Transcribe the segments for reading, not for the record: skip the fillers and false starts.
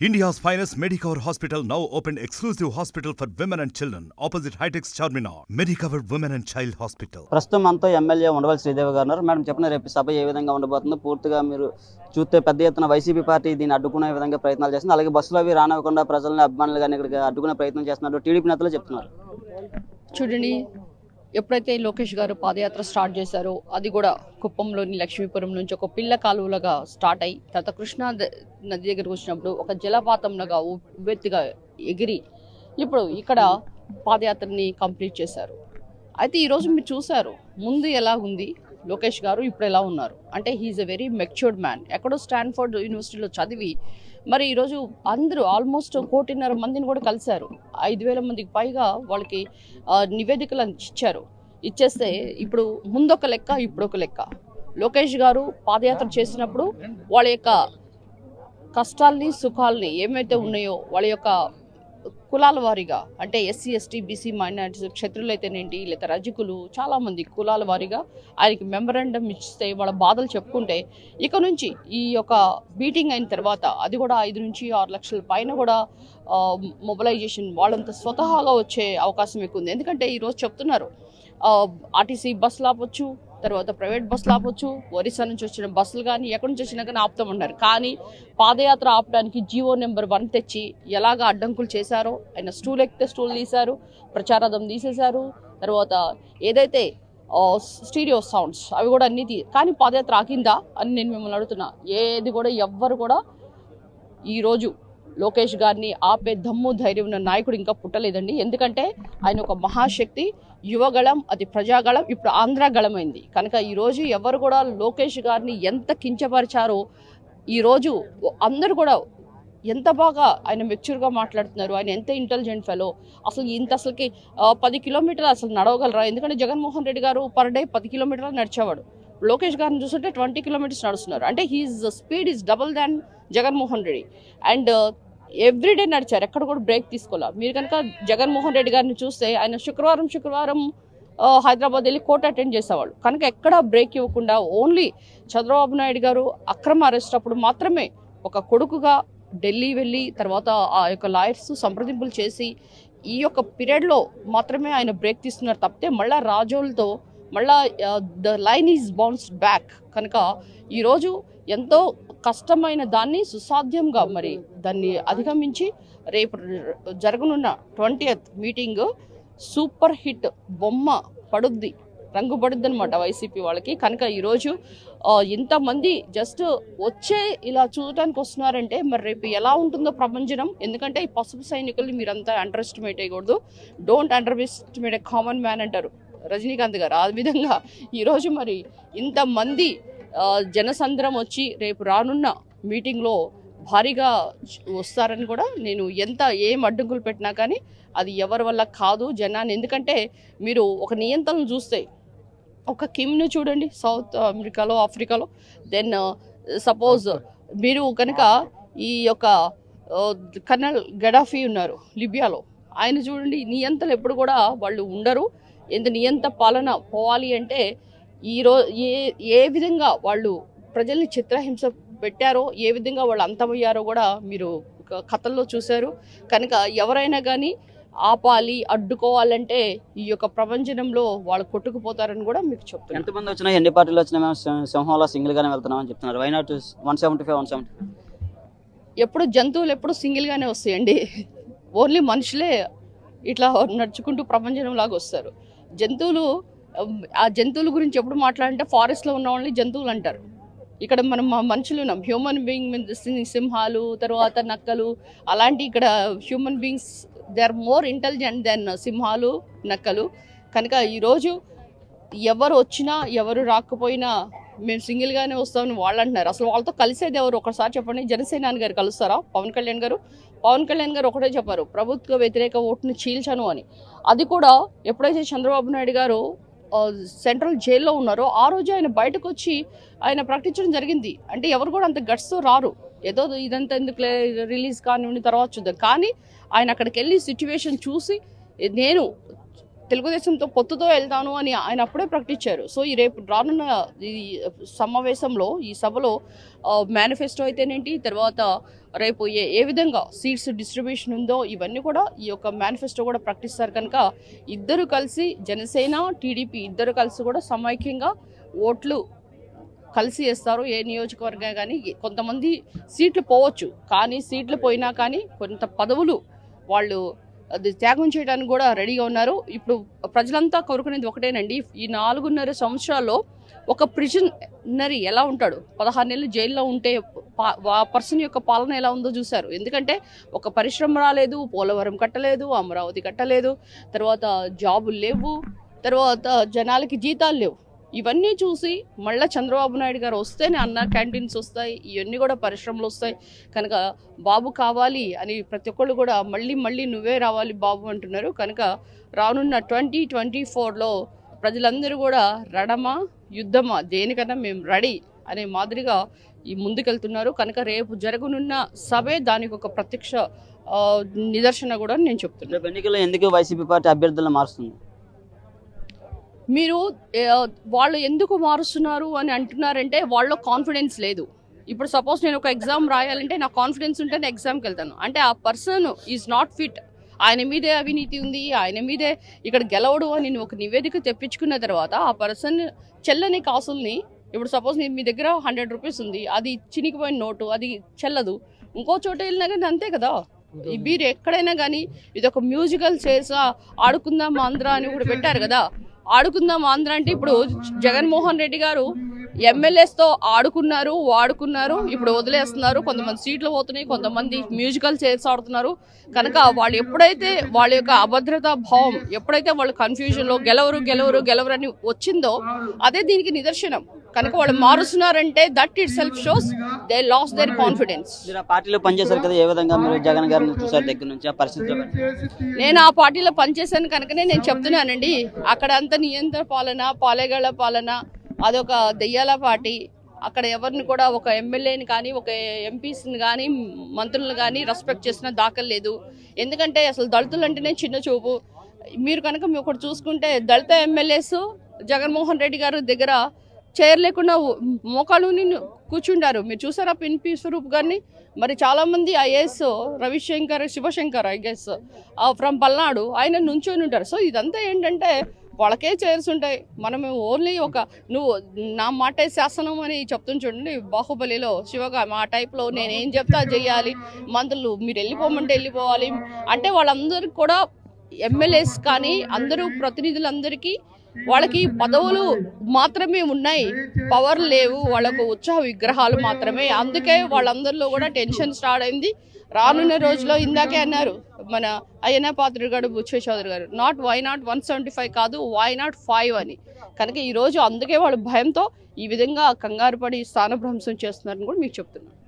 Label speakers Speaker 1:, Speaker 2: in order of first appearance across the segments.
Speaker 1: India's finest Medicover Hospital now opened exclusive hospital for women and children opposite High-Tech Charminar. Medicover Women and Child Hospital.
Speaker 2: ప్రస్తుతం మనతో MLA Undavalli Sridevi గారు ఉన్నారు. Madam చెప్పండి, రేపు సభ ఏ విధంగా ఉండబోతుందో పూర్తిగా మీరు చూస్తే పెద్ద ఎత్తున వైసీపీ పార్టీ దీన్ని అడ్డుకునే విధంగా ప్రయత్నాలు చేస్తుంది. అలాగే బస్సులో అవి రానివ్వకుండా ప్రజల్ని అభిమానులు కానీ ఇక్కడికి అడ్డుకునే ప్రయత్నం చేస్తున్నారు టీడీపీ నేతలు చెప్తున్నారు.
Speaker 3: చూడండి, ఎప్పుడైతే లోకేష్ గారు పాదయాత్ర స్టార్ట్ చేశారో అది కూడా కుప్పంలోని లక్ష్మీపురం నుంచి ఒక పిల్ల కాలువలుగా స్టార్ట్ అయ్యి తర్వాత కృష్ణా నది దగ్గరకు వచ్చినప్పుడు ఒక జలపాతంలాగా ఉవ్వెత్తిగా ఎగిరి ఇప్పుడు ఇక్కడ పాదయాత్రని కంప్లీట్ చేశారు. అయితే ఈరోజు మీరు చూశారు ముందు ఎలా ఉంది లోకేష్ గారు, ఇప్పుడు ఎలా ఉన్నారు అంటే he's a very matured man. ఎక్కడో స్టాన్ఫోర్డ్ యూనివర్సిటీలో చదివి మరి ఈరోజు అందరూ ఆల్మోస్ట్ 1.5 మందిని కూడా కలిశారు. 5,000 మందికి పైగా వాళ్ళకి నివేదికలు ఇచ్చేస్తే ఇప్పుడు ముందొక లెక్క ఇప్పుడు ఒక లెక్క. లోకేష్ గారు పాదయాత్ర చేసినప్పుడు వాళ్ళ యొక్క కష్టాల్ని సుఖాలని ఏమైతే ఉన్నాయో వాళ్ళ యొక్క కులాల వారీగా అంటే ఎస్సీ ఎస్టీ బీసీ మైనారిటీస్ క్షత్రులు అయితేనేంటి లేదా రజకులు చాలామంది కులాల వారీగా ఆయనకి మెమరాండం ఇస్తే వాళ్ళ బాధలు చెప్పుకుంటే ఇక నుంచి ఈ యొక్క మీటింగ్ అయిన తర్వాత అది కూడా 5 నుంచి 6 లక్షల పైన కూడా మొబిలైజేషన్ వాళ్ళంతా స్వతహాగా వచ్చే అవకాశం ఎక్కువ ఉంది. ఎందుకంటే ఈరోజు చెప్తున్నారు ఆర్టీసీ బస్సులు ఆపొచ్చు, తర్వాత ప్రైవేట్ బస్సులు ఆపొచ్చు, ఒరిస్సా నుంచి వచ్చిన బస్సులు కానీ ఎక్కడి నుంచి వచ్చినా కానీ ఆపుతామన్నారు. కానీ పాదయాత్ర ఆపడానికి జీవో నెంబర్ 1 తెచ్చి ఎలాగ అడ్డంకులు చేశారో, ఆయన స్టూల్ ఎక్కితే స్టూల్ తీశారు, ప్రచారార్థం తీసేశారు, తర్వాత ఏదైతే స్టీరియో సౌండ్స్ అవి కూడా అన్నీ కానీ పాదయాత్ర ఆగిందా అని నేను మిమ్మల్ని అడుగుతున్నా. ఏది కూడా ఎవ్వరు కూడా ఈరోజు లోకేష్ గారిని ఆపే దమ్ము ధైర్యం ఉన్న నాయకుడు ఇంకా పుట్టలేదండి. ఎందుకంటే ఆయన ఒక మహాశక్తి, యువగళం, అది ప్రజాగళం, ఇప్పుడు ఆంధ్రగళం అయింది. కనుక ఈరోజు ఎవరు కూడా లోకేష్ గారిని ఎంత కించపరిచారో ఈరోజు అందరూ కూడా ఎంత బాగా ఆయన మెచ్యూర్గా మాట్లాడుతున్నారు. ఆయన ఎంత ఇంటెలిజెంట్ ఫెలో, అసలు అసలుకి 10 కిలోమీటర్లు అసలు నడవగలరా? ఎందుకంటే జగన్మోహన్ రెడ్డి గారు పర్ డే 10 కిలోమీటర్లు నడిచేవాడు. లోకేష్ గారిని చూస్తుంటే 20 కిలోమీటర్స్ నడుస్తున్నారు. అంటే his speed is double than Jaganmohan Reddy. And everyday నడిచారు, ఎక్కడ కూడా బ్రేక్ తీసుకోవాలి. మీరు కనుక జగన్మోహన్ రెడ్డి గారిని చూస్తే ఆయన శుక్రవారం హైదరాబాద్ వెళ్ళి కోర్టు అటెండ్ చేసేవాళ్ళు. కనుక ఎక్కడా బ్రేక్ ఇవ్వకుండా ఓన్లీ చంద్రబాబు నాయుడు గారు అక్రమ అరెస్ట్ అప్పుడు మాత్రమే ఒక కొడుకుగా ఢిల్లీ వెళ్ళి తర్వాత ఆ యొక్క లాయర్స్ సంప్రదింపులు చేసి ఈ యొక్క పీరియడ్లో మాత్రమే ఆయన బ్రేక్ తీస్తున్నారు తప్పితే మళ్ళీ రాజోలతో మళ్ళా the line is bounced back. కనుక ఈరోజు ఎంతో కష్టమైన దాన్ని సుసాధ్యంగా మరి దాన్ని అధిగమించి రేపు జరగనున్న 20th మీటింగ్ సూపర్ హిట్ బొమ్మ పడుద్ది, రంగు పడుద్ది అనమాట వైసీపీ వాళ్ళకి. కనుక ఈరోజు ఇంతమంది జస్ట్ వచ్చే ఇలా చూడటానికి వస్తున్నారంటే మరి రేపు ఎలా ఉంటుందో ప్రభంజనం. ఎందుకంటే ఈ పసుపు సైనికుల్ని మీరంతా అండర్ ఎస్టిమేట్ అయ్యకూడదు. Don't underestimate a common man అంటారు రజనీకాంత్ గారు. ఆ విధంగా ఈరోజు మరి ఇంతమంది జనసంద్రం వచ్చి రేపు రానున్న మీటింగ్లో భారీగా వస్తారని కూడా నేను ఏం అడ్డంకులు పెట్టినా కానీ అది ఎవరి వల్ల కాదు జనాన్ని. ఎందుకంటే మీరు ఒక నియంత్రణను చూస్తే ఒక కిమ్ను చూడండి సౌత్ అమెరికాలో ఆఫ్రికాలో, దెన్ సపోజ్ మీరు కనుక ఈ యొక్క కర్నల్ గడాఫీ ఉన్నారు లిబియాలో, ఆయన చూడండి. నియంతలు ఎప్పుడు కూడా వాళ్ళు ఉండరు. ఎంత నియంత పాలన పోవాలి అంటే ఏ విధంగా వాళ్ళు ప్రజల్ని చిత్రహింస పెట్టారో, ఏ విధంగా వాళ్ళు అంతమయ్యారో కూడా మీరు కథల్లో చూశారు. కనుక ఎవరైనా కానీ ఆపాలి అడ్డుకోవాలంటే ఈ యొక్క ప్రపంచంలో వాళ్ళు కొట్టుకుపోతారని కూడా మీకు చెప్తున్నారు.
Speaker 2: ఎంతమంది వచ్చినా ఎన్ని పార్టీలు వచ్చినా మేము సింహంలో సింగిల్గానే వెళ్తున్నామని చెప్తున్నారు. Why not 175?
Speaker 3: ఎప్పుడు జంతువులు ఎప్పుడు సింగిల్గానే వస్తాయండి. ఓన్లీ మనుషులే ఇట్లా నడుచుకుంటూ ప్రపంచంలాగా వస్తారు. ఆ జంతువుల గురించి ఎప్పుడు మాట్లాడంటే ఫారెస్ట్లో ఉన్న వాళ్ళని జంతువులు అంటారు. ఇక్కడ మనం మనుషులు ఉన్నాం, హ్యూమన్ బీయింగ్, సింహాలు తర్వాత నక్కలు అలాంటి. ఇక్కడ human beings they are more intelligent than సింహాలు నక్కలు. కనుక ఈరోజు ఎవరు వచ్చినా ఎవరు రాకపోయినా మేము సింగిల్గానే వస్తామని వాళ్ళు అంటున్నారు. అసలు వాళ్ళతో కలిసేది ఎవరు ఒకసారి చెప్పండి. జనసేనాని గారు కలుస్తారా? పవన్ కళ్యాణ్ గారు ఒకటే చెప్పారు, ప్రభుత్వ వ్యతిరేక ఓటుని చీల్చను అని. అది కూడా ఎప్పుడైతే చంద్రబాబు నాయుడు గారు సెంట్రల్ జైల్లో ఉన్నారో ఆ రోజు ఆయన బయటకు వచ్చి ఆయన ప్రకటించడం జరిగింది. అంటే ఎవరు కూడా అంత గట్స్తో రారు, ఏదో ఇదంతా ఎందుకు రిలీజ్ కానివ్వండి తర్వాత చూద్దాం. కానీ ఆయన అక్కడికి వెళ్ళి సిచ్యువేషన్ చూసి నేను తెలుగుదేశంతో పొత్తుతో వెళ్తాను అని ఆయన అప్పుడే ప్రకటించారు. సో ఈ రేపు రానున్న ఈ సమావేశంలో ఈ సభలో మేనిఫెస్టో అయితేనేంటి, తర్వాత రేపు ఏ విధంగా సీట్స్ డిస్ట్రిబ్యూషన్ ఉందో ఇవన్నీ కూడా ఈ యొక్క మేనిఫెస్టో కూడా ప్రకటిస్తారు. కనుక ఇద్దరు కలిసి జనసేన టీడీపీ ఇద్దరు కలిసి కూడా సమైక్యంగా ఓట్లు కలిసి వేస్తారు. ఏ నియోజకవర్గం కానీ కొంతమంది సీట్లు పోవచ్చు, కానీ సీట్లు పోయినా కానీ కొంత పదవులు వాళ్ళు అది త్యాగం చేయడానికి కూడా రెడీగా ఉన్నారు. ఇప్పుడు ప్రజలంతా కోరుకునేది ఒకటేనండి, ఈ 4.5 సంవత్సరాల్లో ఒక ప్రిజనరీ ఎలా ఉంటాడు, 16 నెలలు జైల్లో ఉంటే ఆ పర్సన్ యొక్క పాలన ఎలా ఉందో చూశారు. ఎందుకంటే ఒక పరిశ్రమ రాలేదు, పోలవరం కట్టలేదు, అమరావతి కట్టలేదు, తర్వాత జాబులు లేవు, తర్వాత జనాలకి జీతాలు లేవు. ఇవన్నీ చూసి మళ్ళీ చంద్రబాబు నాయుడు గారు వస్తేనే అన్న క్యాంటీన్స్ వస్తాయి, ఇవన్నీ కూడా పరిశ్రమలు వస్తాయి. కనుక బాబు కావాలి అని ప్రతి ఒక్కళ్ళు కూడా మళ్ళీ మళ్ళీ నువ్వే రావాలి బాబు అంటున్నారు. కనుక రానున్న 2024లో ప్రజలందరూ కూడా రణమా యుద్ధమా దేనికన్నా మేము రెడీ అనే మాదిరిగా ఈ ముందుకెళ్తున్నారు. కనుక రేపు జరగనున్న సభే దానికి ఒక ప్రత్యక్ష నిదర్శన కూడా నేను చెప్తున్నాను.
Speaker 2: ఎన్నికల్లో ఎందుకు వైసీపీ పార్టీ అభ్యర్థులను మారుస్తుంది?
Speaker 3: మీరు వాళ్ళు ఎందుకు మారుస్తున్నారు అని అంటున్నారంటే వాళ్ళలో కాన్ఫిడెన్స్ లేదు. ఇప్పుడు సపోజ్ నేను ఒక ఎగ్జామ్ రాయాలంటే నాకు కాన్ఫిడెన్స్ ఉంటేనే ఎగ్జామ్కి వెళ్తాను. అంటే ఆ పర్సన్ ఈజ్ నాట్ ఫిట్, ఆయన మీదే అవినీతి ఉంది, ఆయన మీదే ఇక్కడ గెలవడు అని నేను ఒక నివేదిక తెప్పించుకున్న తర్వాత ఆ పర్సన్ చెల్లని కాసుల్ని, ఇప్పుడు సపోజ్ మీ దగ్గర 100 రూపీస్ ఉంది, అది చినిగిపోయిన నోటు, అది చెల్లదు, ఇంకో చోట వెళ్ళినా కానీ అంతే కదా. మీరు ఎక్కడైనా కానీ ఇది ఒక మ్యూజికల్ చేసా ఆడుకుందాం ఆంధ్ర అని కూడా పెట్టారు కదా. ఆడుకుందాం ఆంధ్ర అంటే ఇప్పుడు జగన్మోహన్ రెడ్డి గారు ఎమ్మెల్యేస్తో ఆడుకున్నారు, వాడుకున్నారు, ఇప్పుడు వదిలేస్తున్నారు. కొంతమంది సీట్లు పోతున్నాయి, కొంతమంది మ్యూజికల్ చైర్స్ ఆడుతున్నారు. కనుక వాళ్ళు ఎప్పుడైతే వాళ్ళ యొక్క అభద్రతా భావం, ఎప్పుడైతే వాళ్ళు కన్ఫ్యూజన్లో గెలవరు అని వచ్చిందో అదే దీనికి నిదర్శనం. కనుక వాళ్ళు మారుస్తున్నారంటే that itself shows they loss their confidence.
Speaker 2: మీరు ఆ పార్టీలో పనిచేశారు కదా, ఏ విధంగా మీరు జగన్ గారిని చూసారు దగ్గర నుంచి ఆ పరిస్థితిలో?
Speaker 3: నేను ఆ పార్టీలో పనిచేశాను కనుకనే నేను చెప్తున్నానండి, అక్కడ అంత నియంత్ర పాలన, పాలేగాళ్ల పాలన, అదొక దెయ్యాల పార్టీ. అక్కడ ఎవరిని కూడా ఒక ఎమ్మెల్యేని కానీ ఒక ఎంపీస్ని కానీ మంత్రులను కానీ రెస్పెక్ట్ చేసిన దాఖలు లేదు. ఎందుకంటే అసలు దళితులు అంటేనే చిన్న చూపు. మీరు కనుక మీరు ఒకటి చూసుకుంటే దళిత ఎమ్మెల్యేస్ జగన్మోహన్ రెడ్డి గారి దగ్గర చైర్ లేకుండా మోకాలు కూర్చుంటారు. మీరు చూసారా పిన్పి స్వరూప్ గారిని? మరి చాలామంది IAS Shivashankar IAS from Palnadu ఆయన నుంచొని ఉంటారు. సో ఇదంతా ఏంటంటే వాళ్ళకే చైర్స్ ఉంటాయి. మనము ఓన్లీ ఒక నువ్వు నా మాటే శాసనం అని చెప్తుంది చూడండి, బాహుబలిలో శివగా మా టైప్లో నేనేం చెప్తా చెయ్యాలి, మంత్రులు మీరు వెళ్ళిపోమంటే వెళ్ళిపోవాలి అంటే వాళ్ళందరికీ కూడా ఎమ్మెల్యేస్ కానీ అందరూ ప్రతినిధులందరికీ వాళ్ళకి పదవులు మాత్రమే ఉన్నాయి, పవర్ లేవు, వాళ్ళకు ఉత్సాహ విగ్రహాలు మాత్రమే. అందుకే వాళ్ళందరిలో కూడా టెన్షన్ స్టార్ట్ అయింది. రానున్న రోజులో ఇందాకే అన్నారు మన అయ్యన్న పాత్రుడు గారు, బుచ్చే చౌదరి గారు, వై నాట్ 175 కాదు, వై నాట్ 5 అని. కనుక ఈరోజు అందుకే వాళ్ళు భయంతో ఈ విధంగా కంగారు పడి స్థానభ్రంశం చేస్తున్నారని కూడా మీకు చెప్తున్నాను.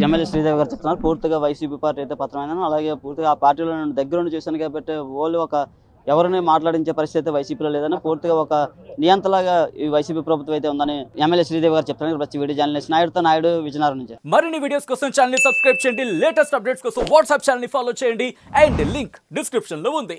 Speaker 2: ఎమ్మెల్యే శ్రీదేవి గారు చెప్తున్నారు పూర్తిగా వైసీపీ పార్టీ అయితే పత్రమైనా, అలాగే పూర్తిగా ఆ పార్టీలో దగ్గర నుండి చూశాను కాబట్టి వాళ్ళు ఒక ఎవరిని మాట్లాడించే పరిస్థితి వైసీపీలో లేదని, పూర్తిగా ఒక నియంత్రణలాగా ఈ వైసీపీ ప్రభుత్వం అయితే ఉందని ఎమ్మెల్యే శ్రీదేవి గారు చెప్తున్నారు. ప్రతి వీడియో జర్నలిస్ట్ నాయుడు విజయనగరం నుంచి.
Speaker 4: మరిన్ని వీడియోస్ కోసం ఛానల్ ని సబ్స్క్రైబ్ చేయండి, లేటెస్ట్ అప్డేట్స్ కోసం వాట్సాప్ ఛానల్ ని ఫాలో చేయండి, అండ్ లింక్ డిస్క్రిప్షన్ లో ఉంది.